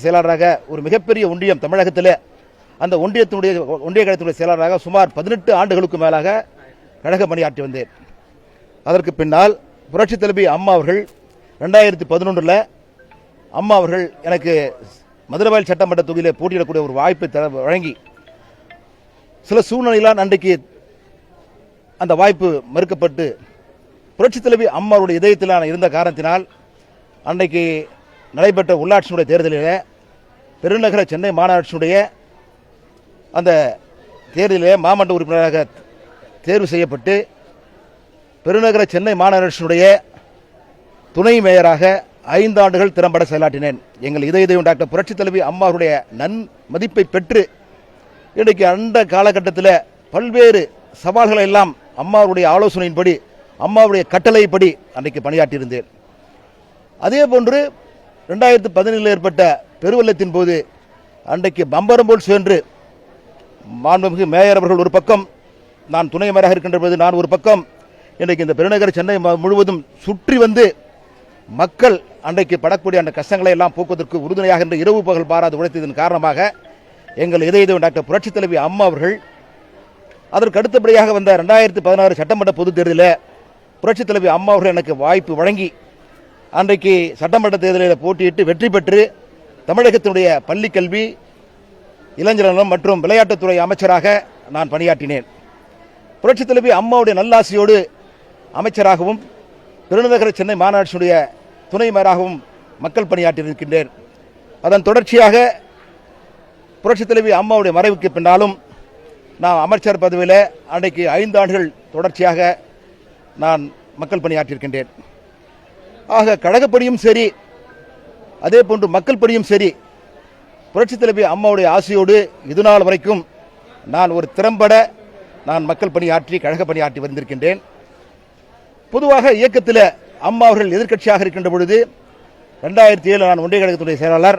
செயலாளராக ஒரு மிகப்பெரிய ஒன்றியம் தமிழகத்தில் அந்த ஒன்றிய கழகத்தினுடைய செயலாளராக சுமார் 18 ஆண்டுகளுக்கு மேலாக கழக பணியாற்றி வந்தேன். அதற்கு பின்னால் புரட்சித் தலைவி அம்மா அவர்கள் 2011 அம்மா அவர்கள் எனக்கு மதுரவாயல் சட்டமன்ற தொகுதியிலே போட்டியிடக்கூடிய ஒரு வாய்ப்பை வழங்கி சில சூழ்நிலையிலான அன்றைக்கு அந்த வாய்ப்பு மறுக்கப்பட்டு புரட்சித் தலைவி அம்மாவுடைய இதயத்தில் இருந்த காரணத்தினால் அன்றைக்கு நடைபெற்ற உள்ளாட்சியினுடைய தேர்தலில் பெருநகர சென்னை மாநகராட்சியினுடைய அந்த தேர்தலில் மாமன்ற உறுப்பினராக தேர்வு செய்யப்பட்டு பெருநகர சென்னை மாநகராட்சியினுடைய துணை மேயராக 5 ஆண்டுகள் திறம்பட செயலாற்றினேன். எங்கள் இதய தெய்வம் டாக்டர் புரட்சித் தலைவி அம்மாவுடைய மதிப்பை பெற்று இன்றைக்கு அந்த காலகட்டத்தில் பல்வேறு சவால்களை எல்லாம் அம்மாவுடைய ஆலோசனையின்படி அம்மாவுடைய கட்டளைப்படி அன்றைக்கு பணியாற்றியிருந்தேன். அதே போன்று 2017 ஏற்பட்ட பெருவெள்ளத்தின் போது அன்றைக்கு பம்பரம் போல் சென்று மாண்புமிகு மேயர் அவர்கள் ஒரு பக்கம், நான் துணை மேயராக இருக்கின்ற போது நான் ஒரு பக்கம், இன்றைக்கு இந்த பெருநகர சென்னை முழுவதும் சுற்றி வந்து மக்கள் அன்றைக்கு படக்கூடிய அந்த கஷ்டங்களை எல்லாம் போக்குவதற்கு உறுதுணையாக இன்று இரவு பகல் பாராது உழைத்ததன் காரணமாக எங்கள் இதய தெய்வம் டாக்டர் புரட்சித் தலைவி அம்மா அவர்கள் அதற்கு அடுத்தபடியாக வந்த 2016 சட்டமன்ற பொதுத் தேர்தலில் புரட்சித் தலைவி அம்மா அவர்கள் எனக்கு வாய்ப்பு வழங்கி அன்றைக்கு சட்டமன்ற தேர்தலில் போட்டியிட்டு வெற்றி பெற்று தமிழகத்தினுடைய பள்ளிக்கல்வி, இளைஞர் மற்றும் விளையாட்டுத்துறை அமைச்சராக நான் பணியாற்றினேன். புரட்சித் தலைவி அம்மாவுடைய நல்லாசியோடு அமைச்சராகவும் பெருநகர சென்னை மாநகராட்சியுடைய துணை மேயராகவும் மக்கள் பணியாற்றியிருக்கின்றேன். அதன் தொடர்ச்சியாக புரட்சித் தலைவி அம்மாவுடைய மறைவுக்கு பின்னாலும் நான் அமைச்சர் பதவியில் அன்றைக்கு 5 ஆண்டுகள் தொடர்ச்சியாக நான் மக்கள் பணியாற்றியிருக்கின்றேன். ஆக கழகப்படியும் சரி, அதே போன்று மக்கள் பணியும் சரி, புரட்சித் தலைவி அம்மாவுடைய ஆசையோடு இதுநாள் வரைக்கும் நான் ஒரு திறம்பட மக்கள் பணியாற்றி கழக பணியாற்றி வந்திருக்கின்றேன். பொதுவாக இயக்கத்தில் அம்மா அவர்கள் எதிர்க்கட்சியாக இருக்கின்ற பொழுது 2007 நான் ஒன்றிய கழகத்துடைய செயலாளர்.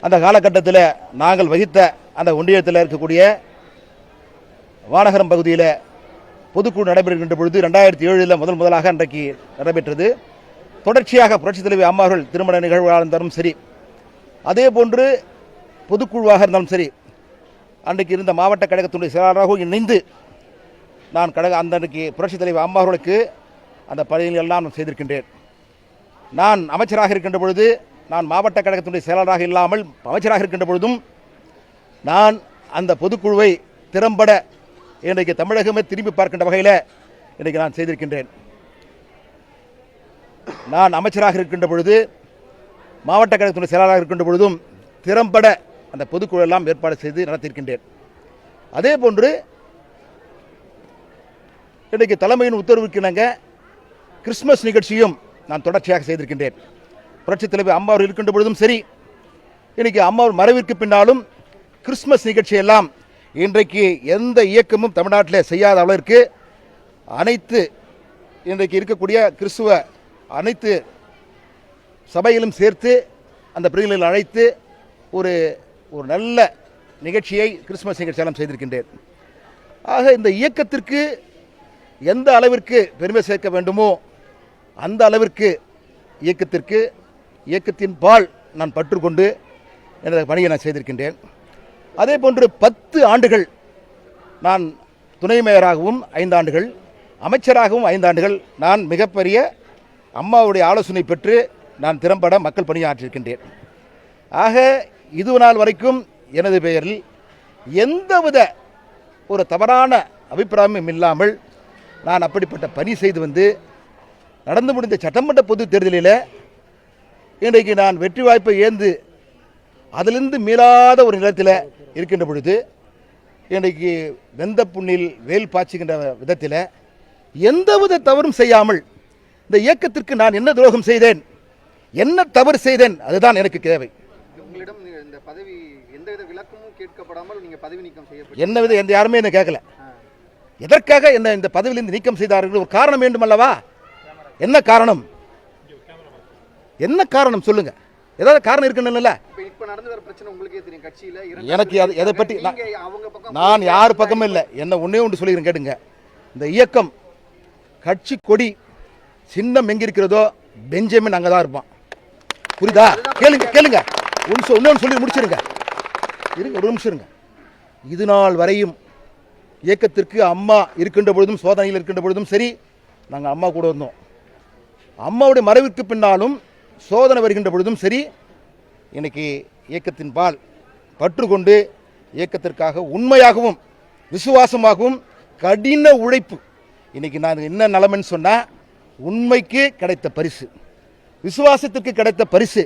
அந்த காலகட்டத்தில் நாங்கள் வகித்த அந்த ஒன்றியத்தில் இருக்கக்கூடிய வானகரம் பகுதியில் பொதுக்குழு நடைபெறுகின்ற பொழுது 2007 முதலாக அன்றைக்கு நடைபெற்றது. தொடர்ச்சியாக புரட்சித் தலைவி அம்மா அவர்கள் திருமண நிகழ்வாக இருந்தாலும் சரி, அதே போன்று பொதுக்குழுவாக இருந்தாலும் சரி, அன்றைக்கு இருந்த மாவட்ட கழகத்தினுடைய செயலாளராகவும் இணைந்து நான் அன்றைக்கு புரட்சித் தலைவி அம்மா அவர்களுக்கு அந்த பணிகள் எல்லாம் நான் செய்திருக்கின்றேன். நான் அமைச்சராக இருக்கின்ற பொழுது, நான் மாவட்ட கழகத்தினுடைய செயலாளராக இல்லாமல் அமைச்சராக இருக்கின்ற பொழுதும் நான் அந்த பொதுக்குழுவை திறம்பட இன்றைக்கு தமிழகமே திரும்பி பார்க்கின்ற வகையில் இன்றைக்கு நான் செய்திருக்கின்றேன். நான் அமைச்சராக இருக்கின்ற பொழுது, மாவட்ட கழகத்தினுடைய செயலாளராக இருக்கின்ற பொழுதும் திறம்பட அந்த பொதுக்குழு எல்லாம் ஏற்பாடு செய்து நடத்தியிருக்கின்றேன். அதே போன்று இன்றைக்கு தலைமையின் உத்தரவுக்கு இணங்க கிறிஸ்துமஸ் நிகழ்ச்சியும் நான் தொடர்ச்சியாக செய்திருக்கின்றேன். புரட்சித் தலைவி அம்மா அவர்கள் இருக்கின்ற பொழுதும் சரி, இன்றைக்கு அம்மா மறைவிற்கு பின்னாலும் கிறிஸ்துமஸ் நிகழ்ச்சியெல்லாம் இன்றைக்கு எந்த இயக்கமும் தமிழ்நாட்டில் செய்யாத அளவிற்கு அனைத்து இன்றைக்கு இருக்கக்கூடிய கிறிஸ்துவ அனைத்து சபையிலும் சேர்த்து அந்த பிரதிநிதிகளை அழைத்து ஒரு நல்ல நிகழ்ச்சியை கிறிஸ்துமஸ் நிகழ்ச்சியெல்லாம் செய்திருக்கின்றேன். ஆக இந்த இயக்கத்திற்கு எந்த அளவிற்கு பெருமை சேர்க்க வேண்டுமோ அந்த அளவிற்கு இயக்கத்தின் பால் நான் பற்றுக்கொண்டு எனது பணியை நான் செய்திருக்கின்றேன். அதே போன்று 10 ஆண்டுகள் நான் துணை மேயராகவும் 5 ஆண்டுகள், அமைச்சராகவும் 5 ஆண்டுகள் நான் மிகப்பெரிய அம்மாவுடைய ஆலோசனை பெற்று நான் திறம்பட மக்கள் பணியாற்றியிருக்கின்றேன். ஆக இது நாள் வரைக்கும் எனது பெயரில் எந்தவித ஒரு தவறான அபிப்பிராயமும் இல்லாமல் நான் அப்படிப்பட்ட பணி செய்து வந்து நடந்து முடிந்த சட்டமன்ற பொது தேர்தலில் இன்றைக்கு நான் வெற்றி வாய்ப்பை ஏந்து அதிலிருந்து மீளாத ஒரு நிலத்தில் இருக்கின்ற பொழுது இன்றைக்கு வெந்த புண்ணில் வேல் பாய்ச்சுகின்ற விதத்தில் எந்தவித தவறும் செய்யாமல் இந்த இயக்கத்திற்கு நான் என்ன துரோகம் செய்தேன், என்ன தவறு செய்தேன், அதுதான் எனக்கு தேவை. உங்களிடம் இந்த பதவி எந்தவித விளக்கமும் கேட்கப்படாமல் நீங்க பதவி நீக்கம் செய்யப்பட்ட என்ன வித எந்த யாருமே என்ன கேட்கல. எதற்காக என்ன இந்த பதவியிலிருந்து நீக்கம் செய்தார்கள்? ஒரு காரணம் வேண்டும் அல்லவா? என்ன காரணம்? என்ன காரணம் சொல்லுங்க. ஏதாவது காரணம் இருக்குன்னு இப்ப நடந்து வர பிரச்சனை உங்களுக்கே தெரியும். கட்சியில எனக்கு எதை பற்றி நான் யார் பக்கமும் இல்லை. என்ன ஒன்னே ஒன்று சொல்லிக்கிறேன் கேட்டுங்க. இந்த இயக்கம் கட்சி கொடி சின்னம் எங்க இருக்கிறதோ பெஞ்சமின் அங்கதான் இருப்பான். புரியுதா? கேளுங்க கேளுங்க இன்னொன்று சொல்லி முடிச்சிருங்க, இருங்க ஒரு நிமிஷம் இருங்க. இது நாள் வரையும் இயக்கத்திற்கு அம்மா இருக்கின்ற பொழுதும் சோதனையில் இருக்கின்ற பொழுதும் சரி, நாங்கள் அம்மா கூட இருந்தோம். அம்மாவுடைய மறைவிற்கு பின்னாலும் சோதனை வருகின்ற பொழுதும் சரி, இன்னைக்கு இயக்கத்தின் பால் பற்று கொண்டு இயக்கத்திற்காக உண்மையாகவும் விசுவாசமாகவும் கடின உழைப்பு. இன்னைக்கு நான் என்ன நிலைமைன்னு சொன்னால், உண்மைக்கு கிடைத்த பரிசு, விசுவாசத்திற்கு கிடைத்த பரிசு,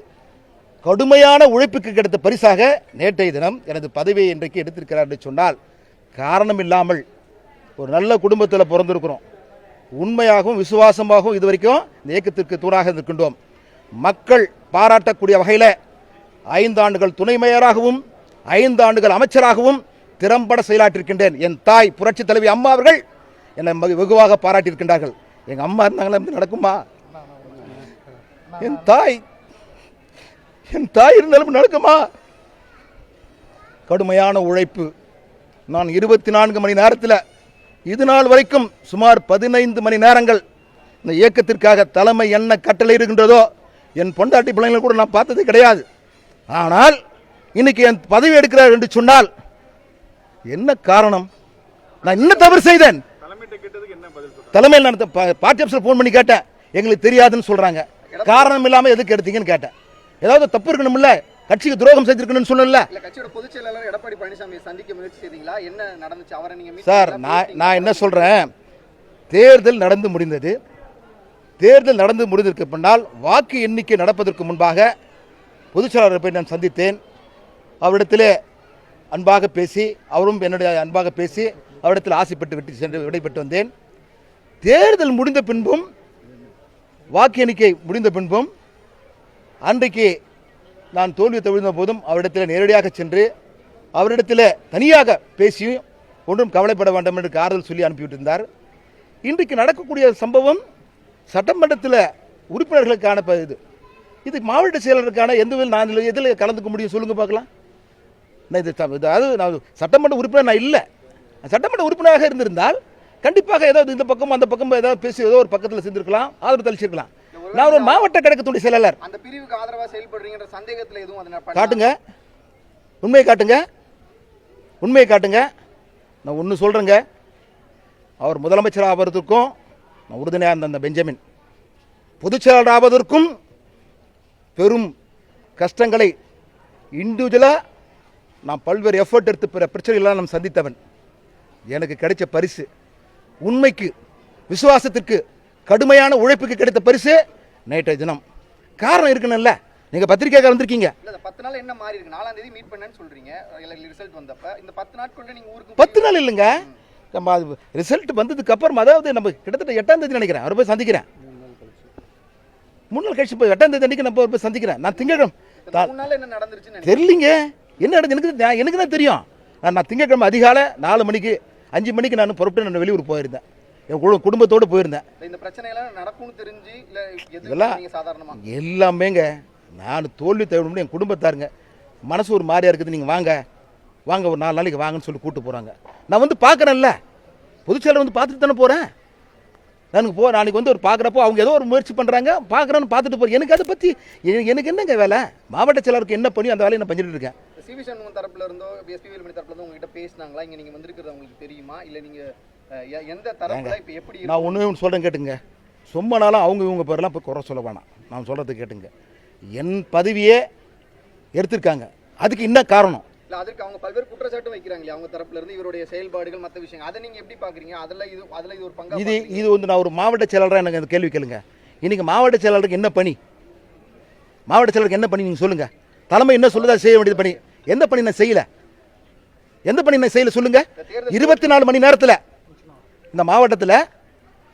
கடுமையான உழைப்புக்கு கிடைத்த பரிசாக நேற்றைய தினம் எனது பதவியை இன்றைக்கு எடுத்திருக்கிறார் என்று சொன்னால், காரணம் இல்லாமல் ஒரு நல்ல குடும்பத்தில் பிறந்திருக்கிறோம். உண்மையாகவும் விசுவாசமாகவும் இதுவரைக்கும் இந்த இயக்கத்திற்கு தூணாக இருக்கின்றோம். மக்கள் பாராட்டக்கூடிய வகையில் 5 ஆண்டுகள் துணை மேயராகவும் 5 ஆண்டுகள் அமைச்சராகவும் திறம்பட செயலாற்றிருக்கின்றேன். என் தாய் புரட்சி தலைவி அம்மா அவர்கள் என்னை வெகுவாக பாராட்டியிருக்கின்றார்கள். எங்கள் அம்மா இருந்தாங்களா எப்படி நடக்குமா? என் தாய் இருந்தாலும் நடக்குமா? கடுமையான உழைப்பு. நான் 24 மணி நேரத்தில் இது நாள் வரைக்கும் சுமார் 15 மணி நேரங்கள் இந்த இயக்கத்திற்காக தலைமை என்ன கட்டளை இருக்கின்றதோ என் பொண்டாட்டி பிள்ளைங்களை கூட நான் பார்த்தது கிடையாது. ஆனால் இன்னைக்கு என் பதவி எடுக்கிறார் என்று சொன்னால் என்ன காரணம்? நான் என்ன தவறு செய்தேன்? தலைமையில் நான் பார்ட்டி ஆஃபீஸில் ஃபோன் பண்ணி கேட்டேன், எங்களுக்கு தெரியாதுன்னு சொல்றாங்க. காரணம் இல்லாமல் எதுக்கு எடுத்தீங்கன்னு கேட்டேன். ஏதாவது தப்பு இருக்கணும்ல, கட்சிக்கு துரோகம் செஞ்சிருக்கணும்னு சொல்லல. கட்சியோட பொதுச் செயலாளர் எடப்பாடி பழனிசாமி சந்திக்க முயற்சி செய்தீங்களா? என்ன நடந்துச்சு? அவரை நீங்க சார், நான் என்ன சொல்றேன், தேர்தல் நடந்து முடிந்தது. தேர்தல் நடந்து முடிந்ததற்கு பின்னால் வாக்கு எண்ணிக்கை நடப்பதற்கு முன்பாக பொதுச் செயலாளரை போய் நான் சந்தித்தேன். அவரிடத்திலே அன்பாக பேசி, அவரும் என்னுடைய அன்பாக பேசி அவரிடத்தில் ஆசைப்பட்டு விட்டு சென்று விடைபெற்று வந்தேன். தேர்தல் முடிந்த பின்பும் வாக்கு எண்ணிக்கை முடிந்த பின்பும் அன்றைக்கு நான் தோல்வி தவிர்ந்த போதும் அவரிடத்தில் நேரடியாக சென்று அவரிடத்தில் தனியாக பேசி ஒன்றும் கவலைப்பட வேண்டாம் என்று ஆறுதல் சொல்லி அனுப்பிவிட்டிருந்தார். இன்றைக்கு நடக்கக்கூடிய சம்பவம் சட்டமன்றத்தில் உறுப்பினர்களுக்கான இது மாவட்ட செயலருக்கான எந்த நான் எதில் கலந்துக்க முடியும் சொல்லுங்க பார்க்கலாம். அதாவது நான் சட்டமன்ற உறுப்பினர் நான் இல்லை. சட்டமன்ற உறுப்பினராக இருந்திருந்தால் கண்டிப்பாக ஏதாவது இந்த பக்கம் அந்த பக்கம் ஏதாவது பேசி ஏதோ ஒரு பக்கத்தில் செஞ்சிருக்கலாம், ஆதரவு தெளிச்சிருக்கலாம். நான் ஒரு மாவட்ட கழகத்துடைய செயலாளர். அந்த பிரிவுக்கு ஆதரவா செயல்படுறீங்கன்ற சந்தேகத்தில் எதுவும் காட்டுங்க, உண்மையை காட்டுங்க, உண்மையை காட்டுங்க. நான் ஒன்று சொல்றேங்க, அவர் முதலமைச்சர் ஆவதற்கும் நான் உறுதுணையாக இருந்த அந்த பெஞ்சமின் பொதுச் செயலாளர் ஆவதற்கும் பெரும் கஷ்டங்களை இண்டிவிஜுவலாக நான் பல்வேறு எஃபர்ட் எடுத்து பிற பிரச்சனைகளால் நான் சந்தித்தவன். எனக்கு கிடைச்ச பரிசு உண்மைக்கு விசுவாசத்திற்கு கடுமையான உழைப்புக்கு கிடைத்த பரிசு நேற்றைய தினம். காரணம் இருக்குன்னு நீங்க பத்திரிகைக்காக வந்திருக்கீங்க. 10 நாள் என்ன மாறி இருக்கு? 4ஆம் தேதி மீட் பண்ணேன்னு சொல்றீங்க. ரிசல்ட் வந்தப்ப இந்த 10 நாட்களுக்குள்ள நீங்க ஊருக்கு 10 நாள் இல்லைங்க, நம்ம ரிசல்ட் வந்ததுக்கு அப்புறம் அதாவது நம்ம கிட்டத்தட்ட 8ஆம் தேதி நினைக்கிறேன் அவரை போய் சந்திக்கிறேன். 3 நாள் கழிச்சு போய் 8ஆம் தேதி அன்னைக்கு நம்ம போய் சந்திக்கிறேன். நான் திங்கட்கிழமை என்ன நடந்துருச்சுன்னு தெரியலீங்க, என்ன நடந்து எனக்கு தான் தெரியும். நான் திங்கட்கிழமை அதிகாலை 4 மணிக்கு 5 மணிக்கு நான் புறப்பட்டு நான் வெளியூர் போயிருந்தேன், என் குடும்பத்தோடு போயிருந்தேன். இந்த பிரச்சனையெல்லாம் நடக்கும்னு தெரிஞ்சு இதெல்லாம் எல்லாமேங்க நான் தோல்வி தவிர என் குடும்பத்தாருங்க மனசு ஒரு மாதிரியா இருக்குது. நீங்கள் வாங்க வாங்க ஒரு 4 நாளைக்கு வாங்கன்னு சொல்லி கூப்பிட்டு போகிறாங்க. நான் வந்து பார்க்குறேன்ல, பொதுச்செயலர் வந்து பார்த்துட்டு தானே போகிறேன். நாளைக்கு வந்து ஒரு பார்க்குறப்போ அவங்க ஏதோ ஒரு முயற்சி பண்ணுறாங்க, பார்க்குறேன்னு பார்த்துட்டு போகிறேன். எனக்கு அதை பற்றி எனக்கு என்னங்க வேலை? மாவட்ட செயலருக்கு என்ன பண்ணி அந்த வேலையை நான் பண்ணிட்டு இருக்கேன். சிவி சண்முகம் தரப்புல இருந்தோ எஸ்பி வேலுமணி தரப்புல இருந்தோ உங்ககிட்ட பேசினாங்களா? இங்கே நீங்கள் வந்திருக்கிறது உங்களுக்கு தெரியுமா? இல்லை நீங்கள் எந்த தரப்புல இப்போ எப்படி? நான் ஒன்று சொல்கிறேன் கேட்டுங்க, சும்மானாலும் அவங்க இவங்க பேரெல்லாம் இப்போ குறை சொல்ல வேணாம். நான் சொல்கிறது கேட்டுங்க, என் பதவியே எடுத்திருக்காங்க, அதுக்கு என்ன காரணம்? இல்லை, அதுக்கு அவங்க பல்வேறு குற்றச்சாட்டு வைக்கிறாங்களே அவங்க தரப்புல இருந்து, இவருடைய செயல்பாடுகள் மற்ற விஷயம், அதை நீங்கள் எப்படி பார்க்குறீங்க? அதில் இது ஒரு பங்கு. இது வந்து நான் ஒரு மாவட்ட செயலாளராக எனக்கு அந்த கேள்வி கேளுங்க. இன்னைக்கு மாவட்ட செயலாளருக்கு என்ன பணி? மாவட்ட செயலருக்கு என்ன பணி நீங்கள் சொல்லுங்கள். தலைமை என்ன சொல்லுதா செய்ய வேண்டியது பணி? எந்த பணி நான் செய்யல? எந்த பணி நான் செய்யல சொல்லுங்க. 24 மணி நேரத்தில் இந்த மாவட்டத்தில்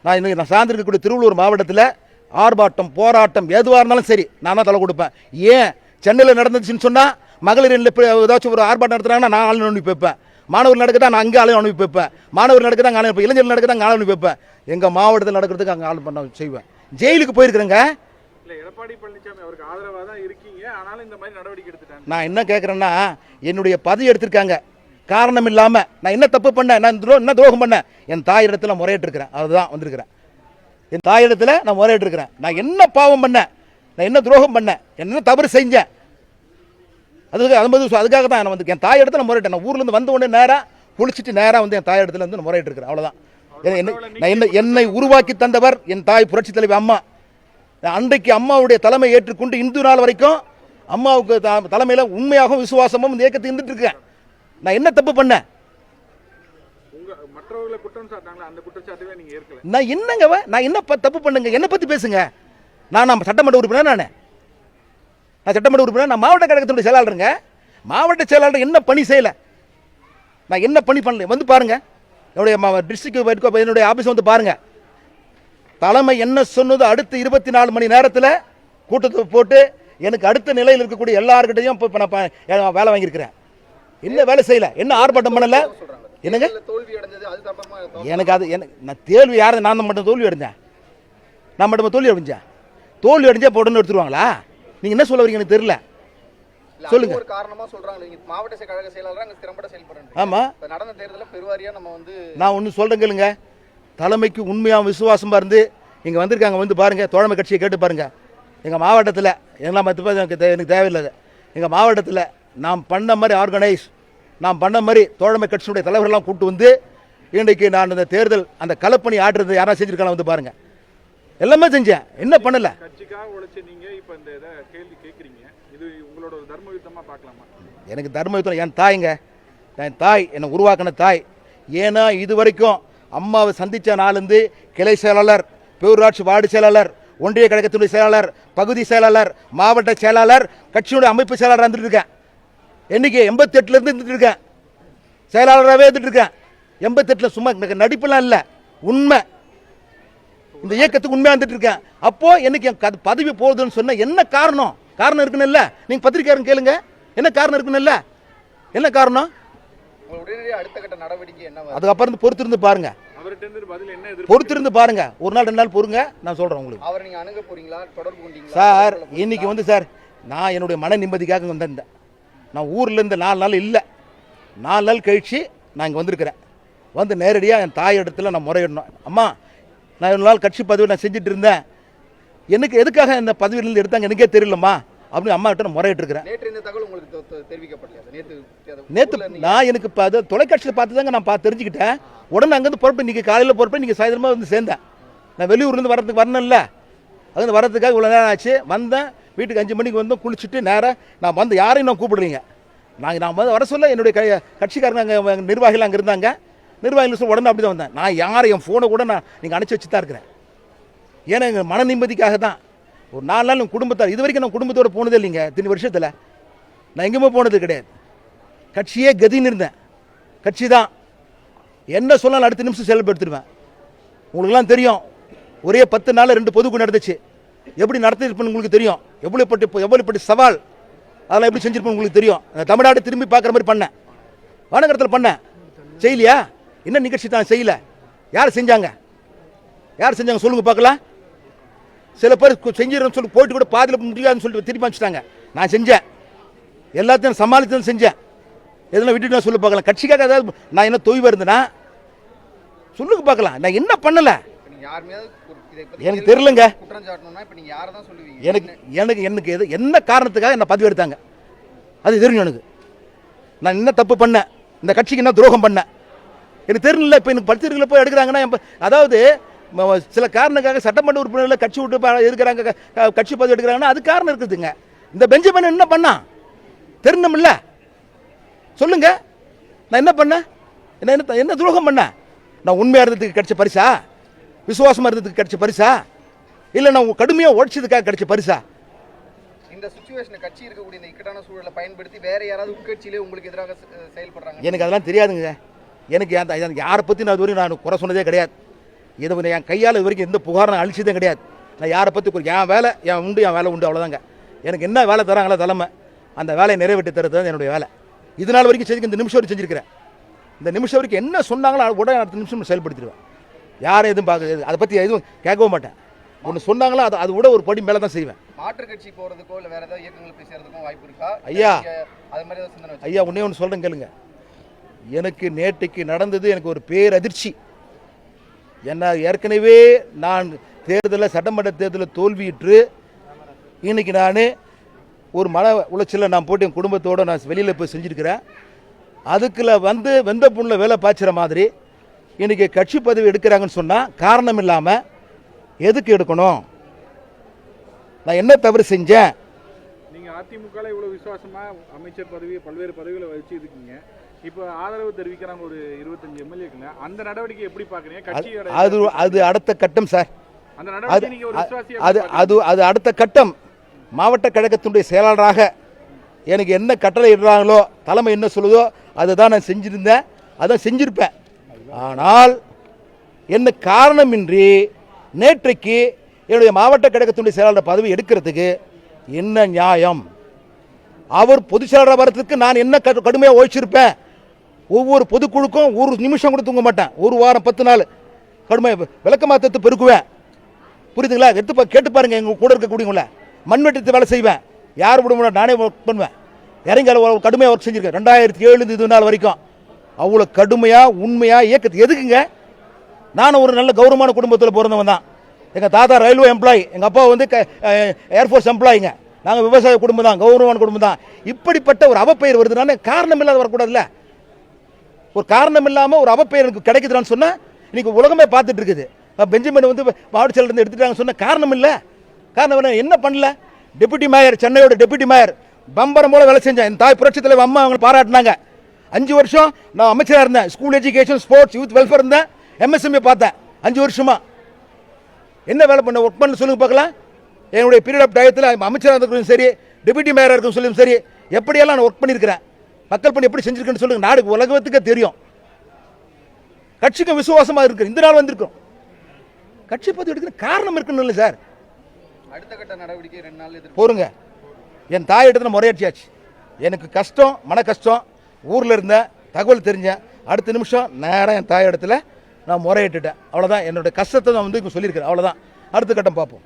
நான் சார்ந்திருக்கக்கூடிய திருவள்ளூர் மாவட்டத்தில் ஆர்ப்பாட்டம் போராட்டம் எதுவாக இருந்தாலும் சரி நான் தான் தலை கொடுப்பேன். ஏன் சென்னையில் நடந்துச்சுன்னு சொன்னால் மகளிர் ஏதாச்சும் ஒரு ஆர்ப்பாட்டம் நடத்துறாங்கன்னா நான் ஆளுநர் அனுப்பி வைப்பேன். மாணவர் நடக்குதா நான் அங்கே ஆளுநர் அனுப்பி வைப்பேன். மாணவர் நடக்குதா அங்கே அனுப்பி, இளைஞர்கள் நடக்குதா அங்கே அனுப்பி வைப்பேன். எங்கள் மாவட்டத்தில் நடக்கிறதுக்கு அங்கே ஆள் பண்ண செய்வேன். ஜெயிலுக்கு போயிருக்கிறேங்க. எடப்பாடி பழனிசாமி அவருக்கு ஆதரவாக தான் இருக்கீங்க, ஆனாலும் இந்த மாதிரி நடவடிக்கை எடுத்துட்டாங்க. நான் என்ன கேட்குறேன்னா, என்னுடைய பதவி எடுத்திருக்காங்க, காரணம் இல்லாமல் நான் என்ன தப்பு பண்ணேன்? நான் என்ன துரோகம் பண்ணேன்? என் தாயிடத்தில் முறையிட்டிருக்கிறேன், அதுதான் வந்திருக்கிறேன். என் தாயிடத்தில் நான் முறையிட்டிருக்கிறேன். நான் என்ன பாவம் பண்ணேன்? நான் என்ன துரோகம் பண்ணேன்? என்ன தவறு செஞ்சேன்? அதுக்காக தான் நான் வந்து என் தாய் இடத்துல நான் முறையிட்டேன். நான் ஊர்லேருந்து வந்த உடனே நேராக குளிச்சுட்டு நேராக வந்து என் தாய் இடத்துல இருந்து நான் முறையிட்டு இருக்கிறேன். அவ்வளோதான். என்னை உருவாக்கி தந்தவர் என் தாய் புரட்சி தலைவி அம்மா. அன்றைக்கு அம்மாவுடைய தலைமை ஏற்றுக்கொண்டு இந்து நாள் வரைக்கும் அம்மாவுக்கு தலைமையில் உண்மையாகவும் விசுவாசமும் இந்த இயக்கத்தை இருந்துட்டு இருக்கேன். நான் என்ன தப்பு பண்ணேன்? மற்றவர்களை குற்றம் சாட்டாங்களா, அந்த குற்றச்சாட்டுவே நீங்க ஏற்கல. நான் என்னங்க நான் என்ன தப்பு பண்ணுங்க? என்னை பத்தி பேசுங்க. நான் சட்டமன்ற உறுப்பினர். நான் சட்டமன்ற உறுப்பினர். நான் மாவட்ட கழகத்தினுடைய செயலாளருங்க. மாவட்ட செயலாளர் என்ன பணி செய்யல? நான் என்ன பணி பண்ணல? வந்து பாருங்க, என்னுடைய டிஸ்ட்ரிக்ட் என்னுடைய ஆபீஸ் வந்து பாருங்க. தலைமை என்ன சொன்னது அடுத்த 24 மணி நேரத்தில் கூட்டத்தை போட்டு எனக்கு அடுத்த நிலையில் இருக்கக்கூடிய எல்லார்கிட்டையும் நான் வேலை வாங்கியிருக்கிறேன். என்ன வேலை செய்யல? என்ன ஆர்ப்பாட்டம் பண்ணல? என்னங்க எனக்கு அது நான் தேர்வு யாரும் நான் மட்டும் தோல்வி அடைஞ்சேன். நான் மட்டும் தோல்வி அடைஞ்சேன். தோல்வி அடைஞ்சா உடனே எடுத்துருவாங்களா? நீங்க என்ன சொல்ல வரீங்க எனக்கு தெரியல. சொல்லுங்க. ஒரு காரணமா சொல்றாங்க, நீங்க மாவட்ட கழக செயலாளரா அங்க திறம்பட செயல்படுறீங்க. ஆமா, நடந்த தேர்தலில் பெருவாரியா நம்ம வந்து நான் ஒன்னு சொல்றேன் கேளுங்க. தலைமைக்கு உண்மையாக விசுவாசமா இருந்து இங்க வந்திருக்காங்க. வந்து பாருங்க, தோழமை கட்சியை கேட்டு பாருங்க. எங்க மாவட்டத்தில் எல்லாம் எனக்கு தேவையில்லை. எங்க மாவட்டத்தில் நாம் பண்ண மாதிரி ஆர்கனைஸ், நாம் பண்ண மாதிரி தோழமை கட்சியினுடைய தலைவர்கள்லாம் கூப்பிட்டு வந்து இன்றைக்கு நான் இந்த தேர்தல் அந்த களப்பணி ஆடுறது யாராவது செஞ்சிருக்கலாம். வந்து பாருங்க, எல்லாமே செஞ்சேன். என்ன பண்ணல? கட்சிக்காக உழைச்ச நீங்க இப்ப இந்த கேள்வி கேட்குறீங்க. இது உங்களோட ஒரு தர்ம யுத்தமா பார்க்கலாமா? எனக்கு தர்ம யுத்தம் என் தாய்ங்க. என் தாய் என்னை உருவாக்கின தாய். ஏன்னா இது வரைக்கும் அம்மாவை சந்தித்த நாளிலிருந்து கிளை செயலாளர், பேரூராட்சி வார்டு செயலாளர், ஒன்றிய கழகத்தினுடைய செயலாளர், பகுதி செயலாளர், மாவட்ட செயலாளர், கட்சியுடைய அமைப்பு செயலாளர் இருந்துட்டு இருக்கேன். என்னைக்கு 88லேருந்து இருந்துட்டு இருக்கேன். செயலாளராகவே இருந்துட்டு இருக்கேன். 88 சும்மா நடிப்புலாம் இல்லை, உண்மை. இந்த இயக்கத்துக்கு உண்மையாக இருந்துட்டு இருக்கேன். அப்போ எனக்கு என் பதவி போகுதுன்னு சொன்ன என்ன காரணம்? காரணம் இருக்குன்னு இல்லை. நீங்க பத்திரிக்கையாரன் கேளுங்க, என்ன காரணம் இருக்குன்னு இல்லை. என்ன காரணம்? அடுத்த கட்ட நடவடிக்கை என்ன? அதுக்கப்புறம் பொறுத்திருந்து பாருங்க. பொறுத்திருந்து பாருங்க. ஒரு நாள் 2 நாள் பொறுங்க, நான் சொல்றேன் உங்களுக்கு. அவரை நீங்க அணுக போறீங்களா? தொடர்பு கொண்டீங்களா? சார் இன்னைக்கு வந்து சார் நான் என்னுடைய மன நிம்மதிக்காக வந்திருந்தேன். நான் ஊர்ல இருந்து 4 நாள் இல்லை, 4 நாள் கழிச்சு நான் இங்கே வந்திருக்கிறேன். வந்து நேரடியாக என் தாய் இடத்துல நான் முறையிடணும். அம்மா, நான் 2 நாள் கட்சி பதவி நான் செஞ்சுட்டு இருந்தேன், எனக்கு எதுக்காக இந்த பதவியிலிருந்து எடுத்தாங்க எனக்கே தெரியலம்மா அப்படின்னு அம்மா கிட்ட நான் முறையிட்டு இருக்கிறேன். நேற்று இந்த தகவல் உங்களுக்கு தெரிவிக்கப்படலையா? நேற்று நான் எனக்கு இப்போ அது தொலைக்காட்சியில் பார்த்து தாங்க நான் தெரிஞ்சுக்கிட்டேன். உடனே அங்கேருந்து புறப்பட்டு இன்றைக்கி காலையில் புறப்பட்டு நீங்கள் சாயந்தரமாக வந்து சேர்ந்தேன். நான் வெளியூர்லேருந்து வரணும்ல, அது வரதுக்காக இவ்வளோ நேரம் ஆச்சு. வந்தேன், வீட்டுக்கு 5 மணிக்கு வந்தோம், குளிச்சுட்டு நேராக நான் வந்து யாரையும் நான் கூப்பிடுறீங்க. நான் வர சொல்ல என்னுடைய கட்சிக்காரங்க அங்கே நிர்வாகிகள் அங்கே இருந்தாங்க. நிர்வாகிகள் சொல்ல உடனே அப்படி தான் வந்தேன். நான் யாரை என் ஃபோனை கூட நீங்கள் அனுப்பிச்சி வச்சு தான் இருக்கிறேன். ஏன்னா எங்கள் மன நிம்மதிக்காக தான். ஒரு 4 நாள் குடும்பத்தார், இது வரைக்கும் நான் குடும்பத்தோடு போனதே இல்லைங்க. இத்தனை வருஷத்தில் நான் எங்கேயுமே போனது கிடையாது. கட்சியே கதின்னு இருந்தேன். கட்சி தான் என்ன சொன்னாலும் அடுத்த நிமிஷம் செயல்படுத்திடுவேன். உங்களுக்குலாம் தெரியும், ஒரே 10 நாள் 2 பொதுக்குழு நடந்துச்சு. எப்படி நடத்திருப்பேன்னு உங்களுக்கு தெரியும். எவ்வளோ சவால், அதெல்லாம் எப்படி செஞ்சிருப்பேன் உங்களுக்கு தெரியும். தமிழ்நாடு திரும்பி பார்க்குற மாதிரி பண்ணேன், வானகரத்தில் பண்ணேன். செய்யலையா? என்ன நிகழ்ச்சி தான் செய்யல? யார் செஞ்சாங்க? யார் செஞ்சாங்க சொல்லுங்க பார்க்கலாம். சில பேர் செஞ்சிடறேன்னு சொல்லி போயிட்டு கூட பாதியில் முடியாதுன்னு சொல்லிட்டு திருப்பி அனுப்பிச்சிட்டாங்க. நான் செஞ்சேன், எல்லாத்தையும் சமாளித்து செஞ்சேன். எதெல்லாம் விட்டுட்டு சொல்லி பார்க்கலாம். கட்சிக்காக ஏதாவது நான் என்ன தொய்வு இருந்தேன்னா சொல்லுங்க பார்க்கலாம். நான் என்ன பண்ணல எனக்கு தெரியலங்க. எனக்கு என்ன காரணத்துக்காக என்ன பதவி எடுத்தாங்க அது தெரியும் எனக்கு. நான் என்ன தப்பு பண்ணேன், இந்த கட்சிக்கு என்ன துரோகம் பண்ணேன் எனக்கு தெரியல. இப்போ எனக்கு பத்திரிகையில் போய் எடுக்கிறாங்கன்னா, அதாவது சில காரணக்காக சட்டமன்ற உறுப்பினர்கள் கட்சி விட்டு இருக்கிறாங்க, கட்சி பதவி எடுக்கிறாங்கன்னா அது காரணம் இருக்குதுங்க. இந்த பெஞ்சமின் என்ன பண்ணா தெரியணும்ல, சொல்லுங்க. நான் என்ன பண்ணேன்? என்ன துரோகம் பண்ண? நான் உண்மையாக இருந்ததுக்கு கிடைச்ச பரிசா? விசுவாசமாக இருந்ததுக்கு கிடைச்ச பரிசா? இல்லை நான் கடுமையாக உழைச்சதுக்காக கிடைச்ச பரிசா? இந்த சிச்சுவேஷனை கட்சி இருக்கக்கூடிய இந்த இக்கட்டான சூழலை பயன்படுத்தி வேற யாராவது உட்கட்சியிலே உங்களுக்கு எதிராக செயல்படுறாங்க? எனக்கு அதெல்லாம் தெரியாதுங்க. எனக்கு யாரை பற்றி நான் இது வரைக்கும் நான் குறை சொன்னதே கிடையாது. இது என் கையால் இது வரைக்கும் எந்த புகாரும் நான் அழிச்சதே கிடையாது. நான் யாரை பற்றி என் வேலை என் வேலை உண்டு, அவ்வளோதாங்க. எனக்கு என்ன வேலை தராங்களோ தலைமை, அந்த வேலையை நிறைவேற்றி தருது தான் என்னுடைய வேலை. இதனால் வரைக்கும் செஞ்சு இந்த நிமிஷம் வரைக்கும் செஞ்சுருக்கிறேன். இந்த நிமிஷம் வரைக்கும் என்ன சொன்னாங்களோ உடனே அடுத்த நிமிஷம் செயல்படுத்திடுவேன். யாரும் எதுவும் பார்க்க அதை பற்றி எதுவும் கேட்கவும் மாட்டேன். ஒன்று சொன்னாங்களோ அது விட ஒரு படி மேலே தான் செய்வேன். மாற்று கட்சி போகிறதுக்கோ இல்லை வேறு ஏதாவது இயக்கங்களுக்கு சேர்றதுக்கும் வாய்ப்பு இருக்கா? ஐயா, அது மாதிரி ஏதாவது சிந்தனை? ஐயா ஒன்றே ஒன்று சொல்கிறேன் கேளுங்க. எனக்கு நேற்றுக்கு நடந்தது எனக்கு ஒரு பேரதிர்ச்சி. என்ன ஏற்கனவே நான் சட்டமன்ற தேர்தலில் தோல்வியுற்று இன்னைக்கு நான் ஒரு மன உளைச்சலில் நான் போட்டு என் குடும்பத்தோடு நான் வெளியில் போய் செஞ்சுருக்கிறேன். அதுக்குள்ள வந்து வெந்த புண்ணில் வேலை பாய்ச்சுற மாதிரி இன்றைக்கி கட்சி பதவி எடுக்கிறாங்கன்னு சொன்னால் காரணம் இல்லாமல் எதுக்கு எடுக்கணும்? நான் என்ன தவறு செஞ்சேன்? நீங்க அதிமுகல இவ்வளவு விசுவாசமா அமைச்சர் பதவி பல்வேறு பதவிகளை வச்சு இருக்கீங்க. இப்போ ஆதரவு தெரிவிக்கிறாங்க ஒரு 25 எம்எல்ஏக்கள். அந்த நடவடிக்கை எப்படி பாக்குறீங்க? கட்சியோட அது அடுத்த கட்டம் சார். அந்த நடவடிக்கை நீங்க ஒரு விசுவாசியா அது அடுத்த கட்டம். மாவட்ட கழகத்தினுடைய செயலாளராக எனக்கு என்ன கட்டளை இடுறாங்களோ, தலைமை என்ன சொல்லுதோ அதுதான் நான் செஞ்சிருந்தேன், அதான் செஞ்சிருப்பேன். ஆனால் என்ன காரணமின்றி நேற்றைக்கு என்னுடைய மாவட்ட கழகத்தினுடைய செயலாளர் பதவி எடுக்கிறதுக்கு என்ன நியாயம்? அவர் பொதுச் செயலாளர் வரத்துக்கு நான் என்ன கடுமையாக ஓய்ச்சிருப்பேன். ஒவ்வொரு பொதுக்குழுக்கும் ஒரு நிமிஷம் கூட தூங்க மாட்டேன். ஒரு வாரம் 10 நாள் கடுமையாக விளக்கமாத்தத்தை பெருக்குவேன். புரியுதுங்களா? எடுத்து கேட்டு பாருங்க. எங்கள் கூட இருக்கக்கூடியவங்கள மண்வெட்டத்தை வேலை செய்வேன். யார் விட நானே ஒர்க் பண்ணுவேன். இறங்கி கடுமையாக ஒர்க் செஞ்சுருக்கேன். 2007 இது நாள் வரைக்கும் அவ்வளோ கடுமையாக உண்மையாக இயக்கத்து எதுக்குங்க? நானும் ஒரு நல்ல கௌரவமான குடும்பத்தில் பிறந்தவன் தான். எங்கள் தாத்தா ரயில்வே எம்ப்ளாயி, எங்கள் அப்பா வந்து ஏர்ஃபோர்ஸ் எம்ப்ளாயிங்க. நாங்கள் விவசாய குடும்பம் தான், கௌரவமான குடும்பம் தான். இப்படிப்பட்ட ஒரு அவப்பெயர் வருதுனால காரணம் இல்லாத வரக்கூடாதுல்ல. ஒரு காரணம் இல்லாமல் ஒரு அவப்பெயர் எனக்கு கிடைக்குதுன்னு சொன்னால் இன்னைக்கு உலகமே பார்த்துட்டு இருக்குது. பெஞ்சமின் வந்து மாவட்ட செயலர் எடுத்துட்டாங்கன்னு சொன்ன காரணம் இல்லை. காரணம் என்ன பண்ணல? டெபுட்டி மேயர், சென்னையோட டெபுட்டி மேயர் பம்பரம் போல வேலை செஞ்சேன். என் தாய் புரட்சி தலைவர் அம்மா அவங்க பாராட்டினாங்க. 5 வருஷம் நான் அமைச்சராக இருந்தேன். School education, sports, youth welfare இருந்தேன். எம்எஸ்எம்ஏ பார்த்தேன் 5 வருஷமா. என்ன வேலை பண்ண ஒர்க் பண்ண சொல்லுங்க பார்க்கலாம். என்னுடைய பீரியட் ஆஃப் டயத்தில் அமைச்சராக இருக்கிறதும் சரி, டெபுட்டி மேயராக இருக்கும் சொல்லும் சரி, எப்படியெல்லாம் நான் ஒர்க் பண்ணியிருக்கிறேன். மக்கள் பணி எப்படி செஞ்சிருக்கேன்னு சொல்லுங்க. நாடு உலகத்துக்கே தெரியும். கட்சிக்கு விசுவாசமாக இருக்கு. இந்த நாள் வந்திருக்கும். கட்சி பதவி எடுக்கிற காரணம் இருக்குன்னு இல்லை சார். அடுத்த கட்ட நடவடிக்கை 2 நாள் போருங்க. என் தாய் இடத்துல முறையாட்சியாச்சு. எனக்கு கஷ்டம், மன கஷ்டம். ஊரில் இருந்தேன், தகவல் தெரிஞ்சேன். அடுத்த நிமிஷம் நேராக என் தாய் இடத்துல நான் முறையிட்டுட்டேன். அவ்வளோதான். என்னோட கஷ்டத்தை நான் வந்து சொல்லியிருக்கிறேன். அவ்வளோதான். அடுத்த கட்டம் பார்ப்போம்.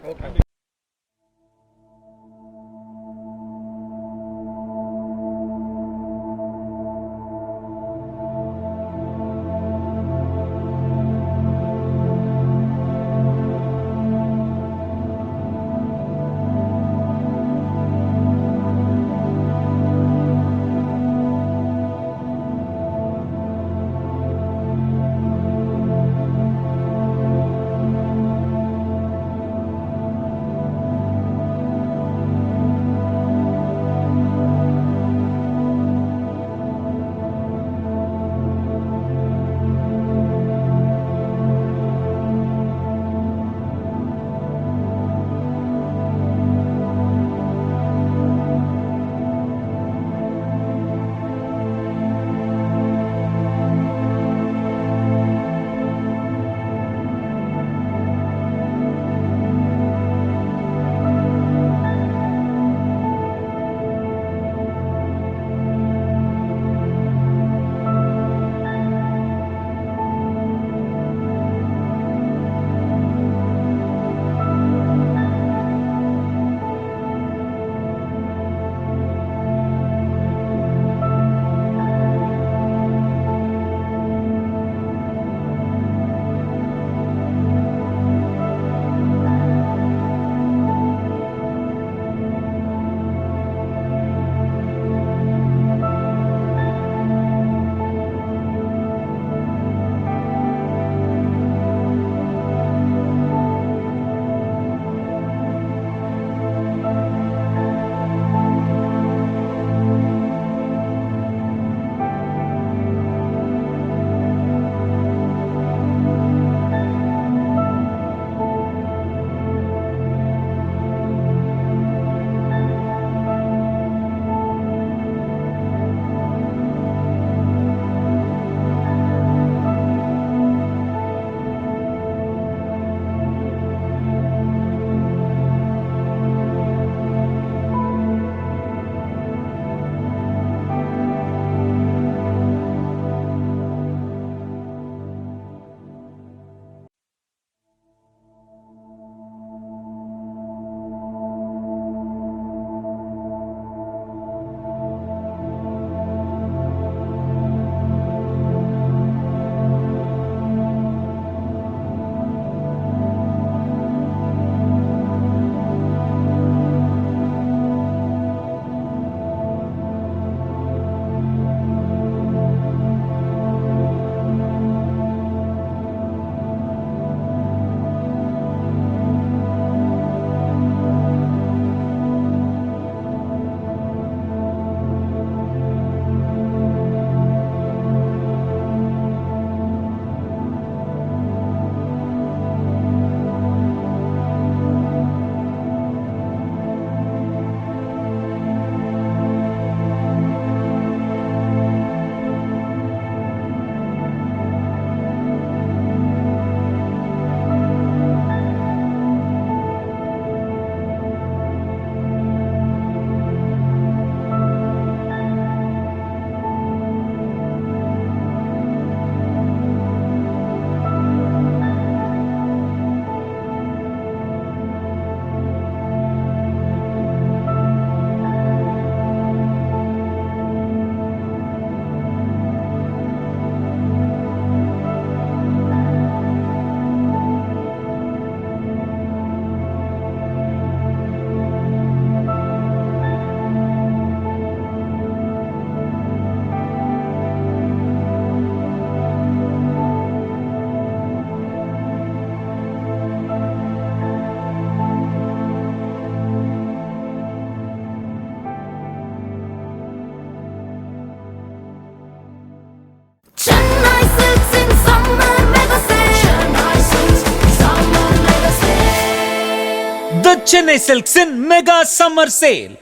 Chennai Silks in summer mega sale. Chennai Silks summer mega sale. The Chennai Silks in Mega Summer Sale.